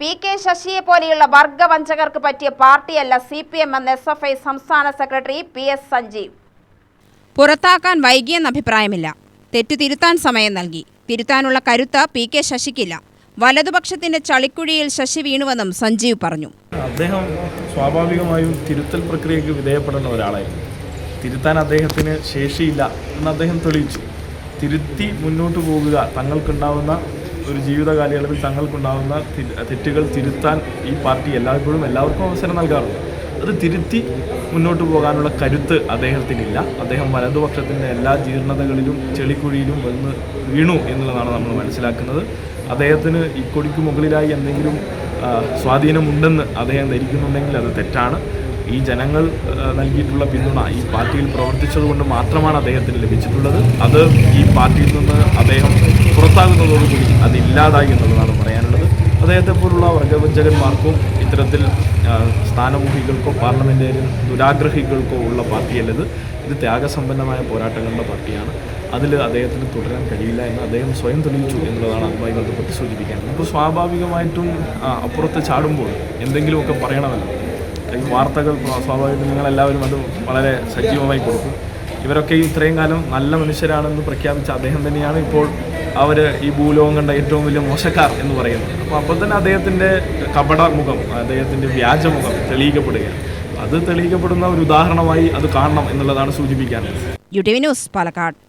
P K ശശിയെ പോലെയുള്ള വർഗവഞ്ചകർക്ക് പറ്റിയ പാർട്ടിയല്ല CPM എന്ന് SFI സംസ്ഥാന സെക്രട്ടറി PS സഞ്ജീവ്. പുറത്താക്കാൻ വൈകിയെന്ന അഭിപ്രായമില്ല. തെറ്റു തിരുത്താൻ സമയം നൽകി. തിരുത്താനുള്ള കരുത്ത് പി കെ ശശിക്കില്ല. വലതുപക്ഷത്തിന്റെ ചളിക്കുഴിയിൽ ശശി വീണുവെന്നും സഞ്ജീവ് പറഞ്ഞു. അദ്ദേഹം സ്വാഭാവികമായും തിരുത്തൽ പ്രക്രിയയ്ക്ക് വിധേയപ്പെടുന്ന ഒരാളായിരുന്നു. തിരുത്താൻ അദ്ദേഹത്തിന് ശേഷിയില്ല എന്ന് അദ്ദേഹം തെളിയിച്ചു. തിരുത്തി മുന്നോട്ട് പോകുക, തങ്ങൾക്കുണ്ടാവുന്ന ഒരു ജീവിത കാലയളവിൽ തങ്ങൾക്കുണ്ടാകുന്ന തെറ്റുകൾ തിരുത്താൻ ഈ പാർട്ടി എല്ലാവർക്കും അവസരം നൽകാറുണ്ട്. അത് തിരുത്തി മുന്നോട്ട് പോകാനുള്ള കരുത്ത് അദ്ദേഹത്തിനില്ല. അദ്ദേഹം വലതുപക്ഷത്തിൻ്റെ എല്ലാ ജീർണതകളിലും ചെളിക്കുഴിയിലും വന്ന് വീണു എന്നുള്ളതാണ് നമ്മൾ മനസ്സിലാക്കുന്നത്. അദ്ദേഹത്തിന് ഈ കൊടിക്ക് മുകളിലായി എന്തെങ്കിലും സ്വാധീനമുണ്ടെന്ന് അദ്ദേഹം ധരിക്കുന്നുണ്ടെങ്കിൽ അത് തെറ്റാണ്. ഈ ജനങ്ങൾ നൽകിയിട്ടുള്ള പിന്തുണ ഈ പാർട്ടിയിൽ പ്രവർത്തിച്ചതുകൊണ്ട് മാത്രമാണ് അദ്ദേഹത്തിന് ലഭിച്ചിട്ടുള്ളത്. അത് ഈ പാർട്ടിയിൽ നിന്ന് അദ്ദേഹം പുറത്താകുന്നതോടുകൂടി അതില്ലാതായി എന്നുള്ളതാണ് പറയാനുള്ളത്. അദ്ദേഹത്തെ പോലുള്ള വർഗവഞ്ചകന്മാർക്കും ഇത്തരത്തിൽ സ്ഥാനമോഹികൾക്കോ പാർലമെൻറ്റേറിയൻ ദുരാഗ്രഹികൾക്കോ ഉള്ള പാർട്ടിയല്ലത്. ഇത് ത്യാഗസമ്പന്നമായ പോരാട്ടങ്ങളുടെ പാർട്ടിയാണ്. അതിൽ അദ്ദേഹത്തിന് തുടരാൻ കഴിയില്ല എന്ന് അദ്ദേഹം സ്വയം തെളിയിച്ചു എന്നുള്ളതാണ് അതുമായി ബന്ധപ്പെട്ട് സൂചിപ്പിക്കുന്നത്. അപ്പോൾ സ്വാഭാവികമായിട്ടും അപ്പുറത്ത് ചാടുമ്പോൾ എന്തെങ്കിലുമൊക്കെ പറയണമല്ലോ. ഈ വാർത്തകൾ സ്വാഭാവികമായിട്ടും നിങ്ങളെല്ലാവരും അത് വളരെ സജീവമായി കൊടുക്കും. ഇവരൊക്കെ ഇത്രയും കാലം നല്ല മനുഷ്യരാണെന്ന് പ്രഖ്യാപിച്ച അദ്ദേഹം തന്നെയാണ് ഇപ്പോൾ അവർ ഈ ഭൂലോകം കണ്ട ഏറ്റവും വലിയ മോശക്കാർ എന്ന് പറയുന്നത്. അപ്പോൾ തന്നെ അദ്ദേഹത്തിൻ്റെ കപടമുഖം, അദ്ദേഹത്തിൻ്റെ വ്യാജമുഖം തെളിയിക്കപ്പെടുകയാണ്. അത് തെളിയിക്കപ്പെടുന്ന ഒരു ഉദാഹരണമായി അത് കാണണം എന്നുള്ളതാണ് സൂചിപ്പിക്കാനുള്ളത്. UTV news, Palakkad.